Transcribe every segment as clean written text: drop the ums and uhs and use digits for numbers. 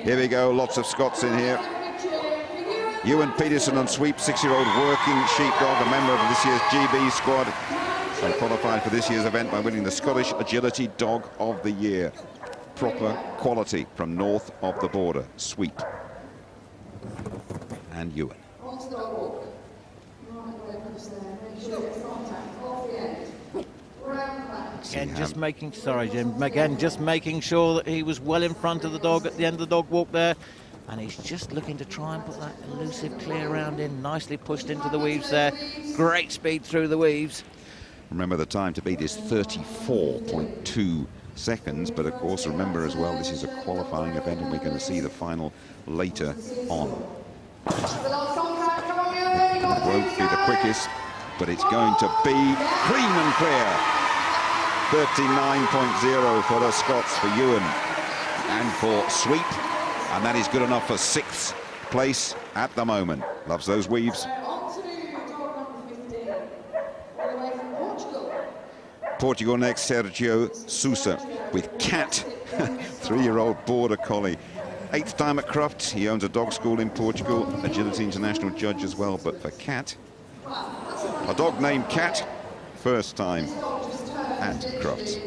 Here we go, lots of Scots in here. Ewan Peterson on sweep, 6-year-old working sheepdog, a member of this year's GB squad. And qualified for this year's event by winning the Scottish Agility Dog of the Year. Proper quality from north of the border. Sweep. And Ewan. Again, just making, sorry Jim, again, just making sure that he was well in front of the dog at the end of the dog walk there. And he's just looking to try and put that elusive clear round in, nicely pushed into the weaves there. Great speed through the weaves. Remember, the time to beat is 34.2 seconds, but of course remember as well, this is a qualifying event and we're going to see the final later on. It won't be the quickest, but it's going to be clean and clear. 39.0 for the Scots, for Ewan and for Sweep, and that is good enough for 6th place at the moment. Loves those weaves. Portugal next, Sergio Sousa with Cat, 3-year-old border collie. 8th time at Crufts. He owns a dog school in Portugal, agility international judge as well. But for Cat, a dog named Cat, first time at Crufts.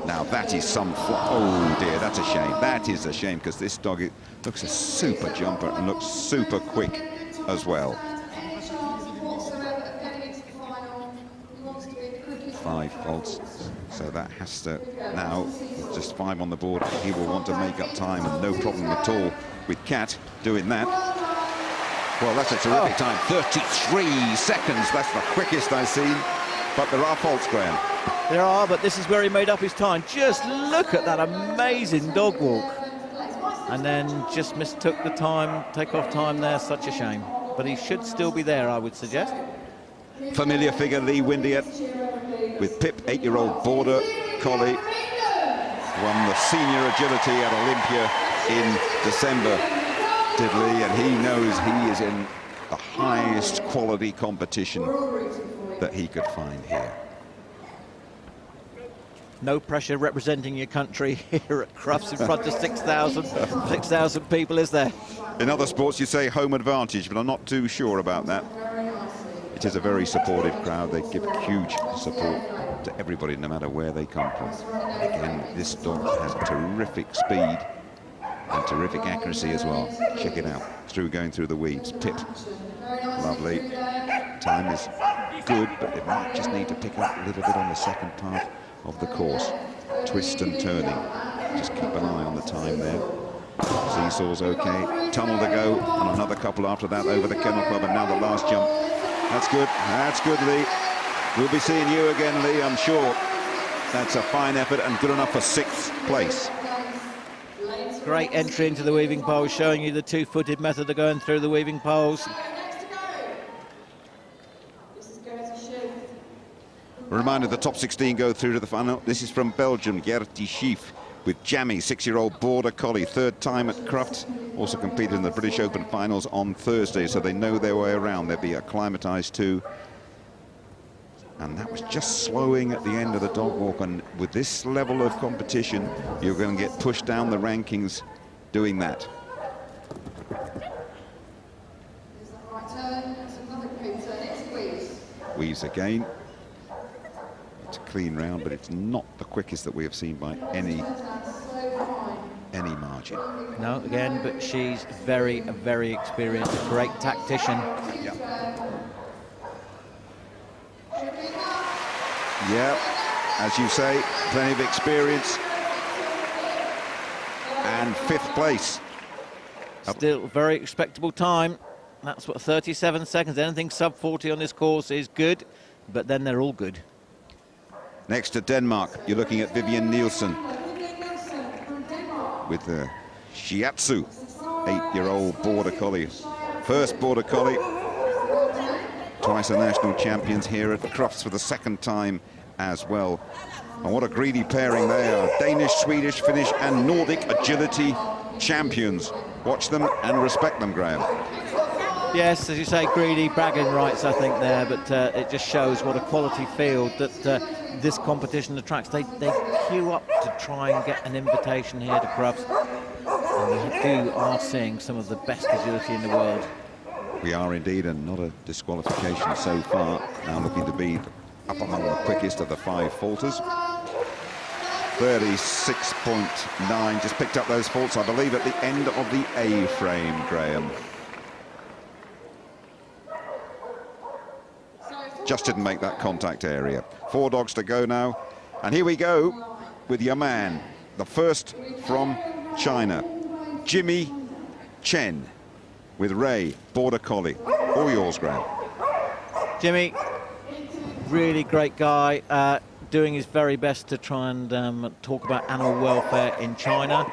Now that is some oh dear, that's a shame. That is a shame, because this dog, it looks a super jumper and looks super quick as well. 5 faults, so that has to now, with just 5 on the board, he will want to make up time, and no problem at all with Cat doing that. Well, that's a terrific time, 33 seconds. That's the quickest I've seen, but there are faults, Graham. There are, but this is where he made up his time. Just look at that amazing dog walk, and then just mistook the time, take-off time there. Such a shame, but he should still be there, I would suggest. Familiar figure, Lee Windiet, with Pip, 8-year-old border collie, won the senior agility at Olympia in December, did Lee, and he knows he is in the highest quality competition that he could find here. No pressure representing your country here at Crufts in front of 6,000 people, is there? In other sports you say home advantage, but I'm not too sure about that. It is a very supportive crowd. They give huge support to everybody, no matter where they come from. Again, this dog has terrific speed and terrific accuracy as well. Check it out, going through the weaves. Pip, lovely. Time is good, but it might just need to pick up a little bit on the second part of the course. Twist and turning. Just keep an eye on the time there. Seesaw's okay. Tunnel to go, and another couple after that over the Kennel Club, and now the last jump. That's good. That's good, Lee. We'll be seeing you again, Lee, I'm sure. That's a fine effort and good enough for 6th place. Great entry into the weaving poles, showing you the 2-footed method of going through the weaving poles. A reminder, the top 16 go through to the final. This is from Belgium, Gertie Schief with Jammy, 6-year-old border collie, 3rd time at Crufts. Also competed in the British Open finals on Thursday, so they know their way around. They'll be acclimatized too. And that was just slowing at the end of the dog walk, and with this level of competition, you're going to get pushed down the rankings doing that. Weaves again. It's a clean round, but it's not the quickest that we have seen by any margin. No, again, but she's very, very experienced, a great tactician. Yeah, as you say, plenty of experience. And 5th place. Still very respectable time. That's what, 37 seconds. Anything sub 40 on this course is good, but then they're all good. Next to Denmark, you're looking at Vivian Nielsen with the Shiatsu, 8-year-old border collie. First border collie, twice a national champions here at Crufts for the 2nd time as well. And what a greedy pairing they are. Danish, Swedish, Finnish and Nordic agility champions. Watch them and respect them, Graham. Yes, as you say, greedy bragging rights, I think, there, but it just shows what a quality field that this competition attracts. They queue up to try and get an invitation here to Crufts. And you are seeing some of the best agility in the world. We are indeed, and not a disqualification so far. Now looking to be up among the quickest of the 5 faulters. 36.9, just picked up those faults, I believe, at the end of the A frame, Graham. Just didn't make that contact area. 4 dogs to go now. And here we go with your man, the first from China, Jimmy Chen, with Ray, Border Collie. All yours, Graham. Jimmy, really great guy, doing his very best to try and talk about animal welfare in China.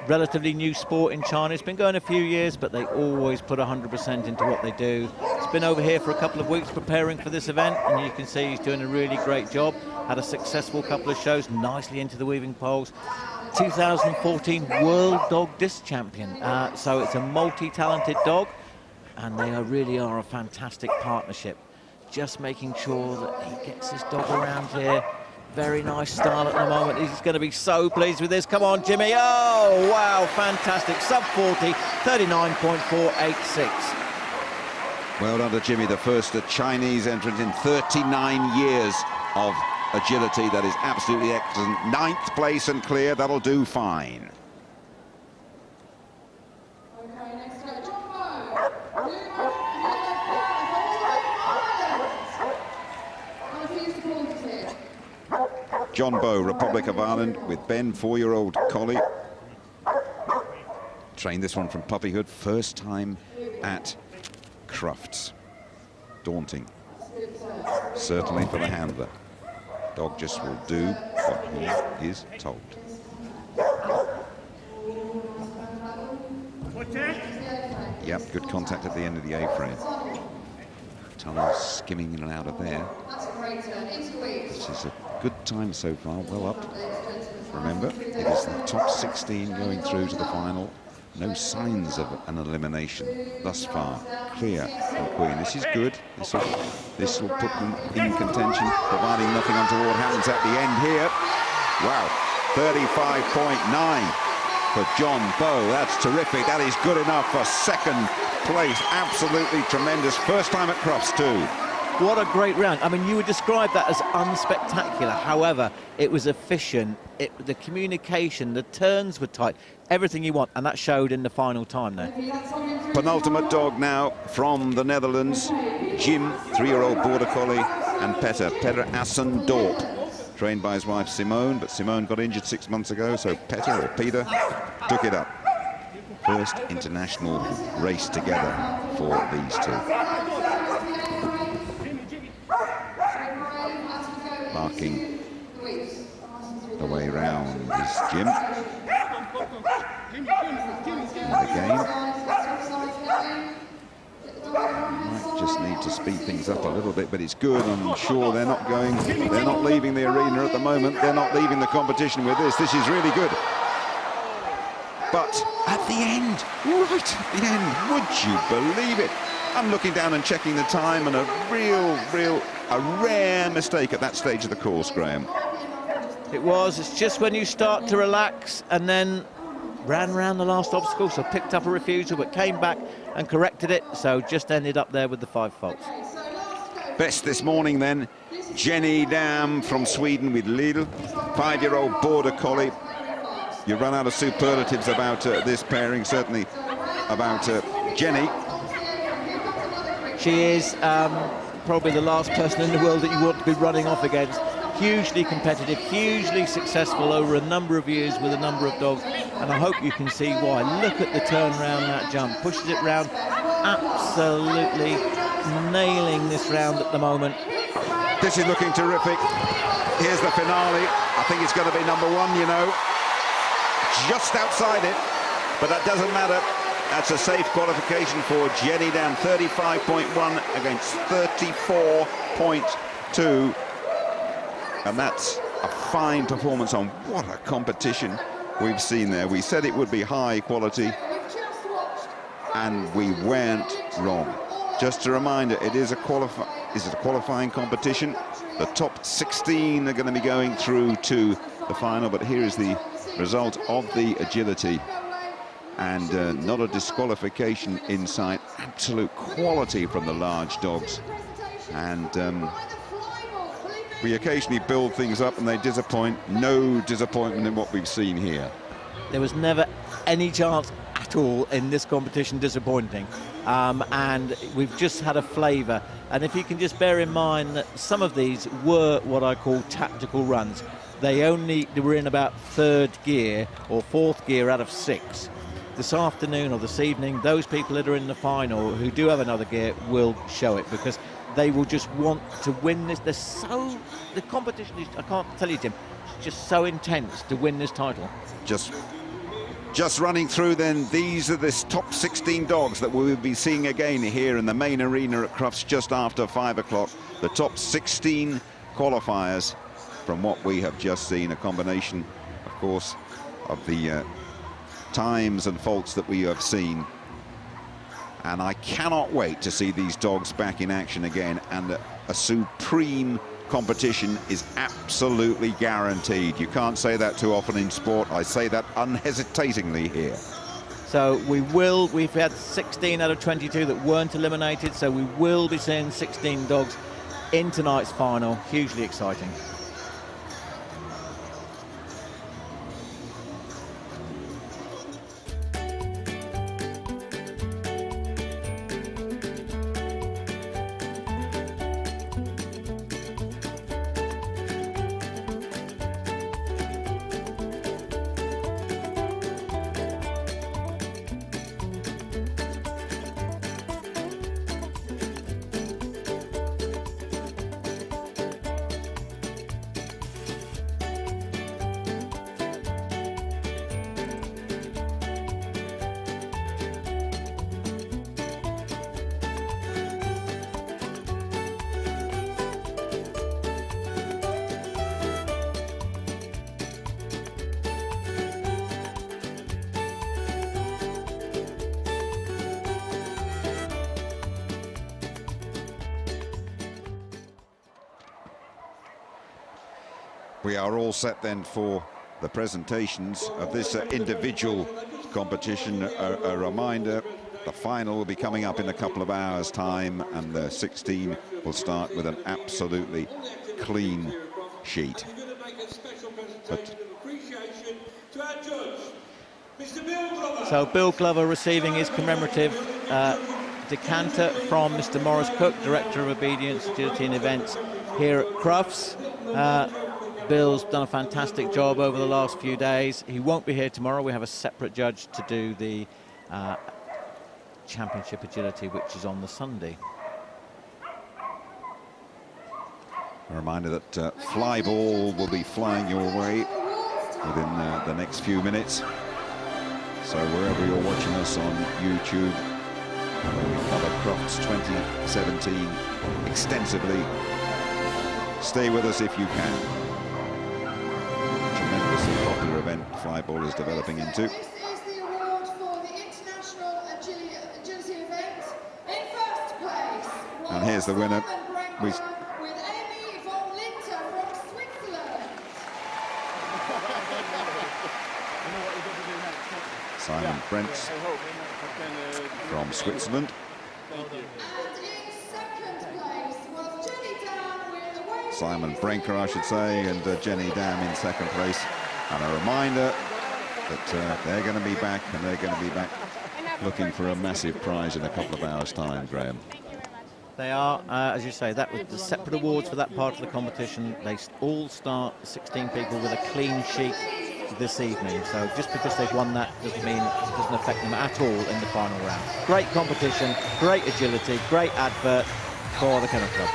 Relatively new sport in China. It's been going a few years, but they always put 100% into what they do. He's been over here for a couple of weeks preparing for this event, and you can see he's doing a really great job. Had a successful couple of shows, nicely into the weaving poles. 2014 World Dog Disc Champion. So it's a multi-talented dog, and they really are a fantastic partnership. Just making sure that he gets his dog around here. Very nice style at the moment. He's going to be so pleased with this. Come on, Jimmy. Oh, wow, fantastic. Sub 40, 39.486. Well done to Jimmy, the first Chinese entrant in 39 years of agility. That is absolutely excellent. 9th place and clear. That'll do fine. John Bowe, Republic of Ireland, with Ben, 4-year-old collie. Trained this one from puppyhood, first time at Crufts. Daunting, certainly for the handler. Dog just will do what he is told. Yep, good contact at the end of the A-frame. Tunnel skimming in and out of there. This is a good time so far, well up. Remember, it is the top 16 going through to the final. No signs of an elimination thus far. Clear from Queen. This is good. This will put them in contention, providing nothing untoward happens at the end here. Wow, 35.9 for John Bowe. That's terrific. That is good enough for 2nd place. Absolutely tremendous. First time at Crufts too. What a great round. I mean, you would describe that as unspectacular. However, it was efficient. The communication, the turns were tight. Everything you want, and that showed in the final time there. Penultimate dog now from the Netherlands. Jim, 3-year-old Border Collie, and Petter Assendorp, trained by his wife Simone, but Simone got injured 6 months ago, so Petter, or Peter, took it up. First international race together for these two. Marking the way round is Jim. And again, might just need to speed things up a little bit, but it's good. I'm sure they're not leaving the arena at the moment. They're not leaving the competition with this. This is really good. But at the end, right at the end, would you believe it? I'm looking down and checking the time, and a rare mistake at that stage of the course, Graham. It was. It's just when you start to relax, and then ran around the last obstacle, so picked up a refusal, but came back and corrected it, so just ended up there with the 5 faults. Best this morning then, Jenny Dam from Sweden with Lidl, 5-year-old Border Collie. You run out of superlatives about this pairing, certainly about Jenny. She is probably the last person in the world that you want to be running off against. Hugely competitive, hugely successful over a number of years with a number of dogs, and I hope you can see why. Look at the turn round that jump, pushes it round, absolutely nailing this round at the moment. This is looking terrific. Here's the finale. I think it's going to be number 1, you know, just outside it, but that doesn't matter. That's a safe qualification for Jenny Dam, 35.1 against 34.2. And that's a fine performance on what a competition we've seen there. We said it would be high quality, and we weren't wrong. Just a reminder, it is a qualifying competition. The top 16 are going to be going through to the final, but here is the result of the agility. and not a disqualification in sight. Absolute quality from the large dogs, and we occasionally build things up and they disappoint. No disappointment in what we've seen here. There was never any chance at all in this competition disappointing, and we've just had a flavour. And if you can just bear in mind that some of these were what I call tactical runs. They were in about third gear or fourth gear out of 6. This afternoon or this evening, those people that are in the final who do have another gear will show it, because they will just want to win this. The competition is, I can't tell you, Tim, it's just so intense to win this title. Just running through then, these are the top 16 dogs that we will be seeing again here in the main arena at Crufts just after 5 o'clock. The top 16 qualifiers from what we have just seen, a combination, of course, of the times and faults that we have seen. And I cannot wait to see these dogs back in action again, and a supreme competition is absolutely guaranteed. You can't say that too often in sport. I say that unhesitatingly here. So we've had 16 out of 22 that weren't eliminated, so we will be seeing 16 dogs in tonight's final. Hugely exciting. We are all set then for the presentations of this individual competition. A reminder, the final will be coming up in a couple of hours' time, and the 16 will start with an absolutely clean sheet. So Bill Glover receiving his commemorative decanter from Mr. Morris Cook, Director of Obedience, Agility and Events here at Crufts. Bill's done a fantastic job over the last few days. He won't be here tomorrow. We have a separate judge to do the Championship Agility, which is on the Sunday. A reminder that fly ball will be flying your way within the next few minutes. So wherever you're watching us on YouTube, where we cover Crufts 2017 extensively, stay with us if you can. Tremendously popular event flyball is developing into. This is the award for the International Agility Event. In first place was And here's the winner. with Amy von Linter from Switzerland. Simon Brents from Switzerland. And in second place was Jenny Down with the Wave. Simon Brenker, I should say, and Jenny Dam in second place. And a reminder that they're going to be back, and they're going to be back looking for a massive prize in a couple of hours' time, Graham. They are, as you say, that was the separate awards for that part of the competition. They all start 16 people with a clean sheet this evening. So just because they've won that doesn't mean it doesn't affect them at all in the final round. Great competition, great agility, great advert for the Kennel Club.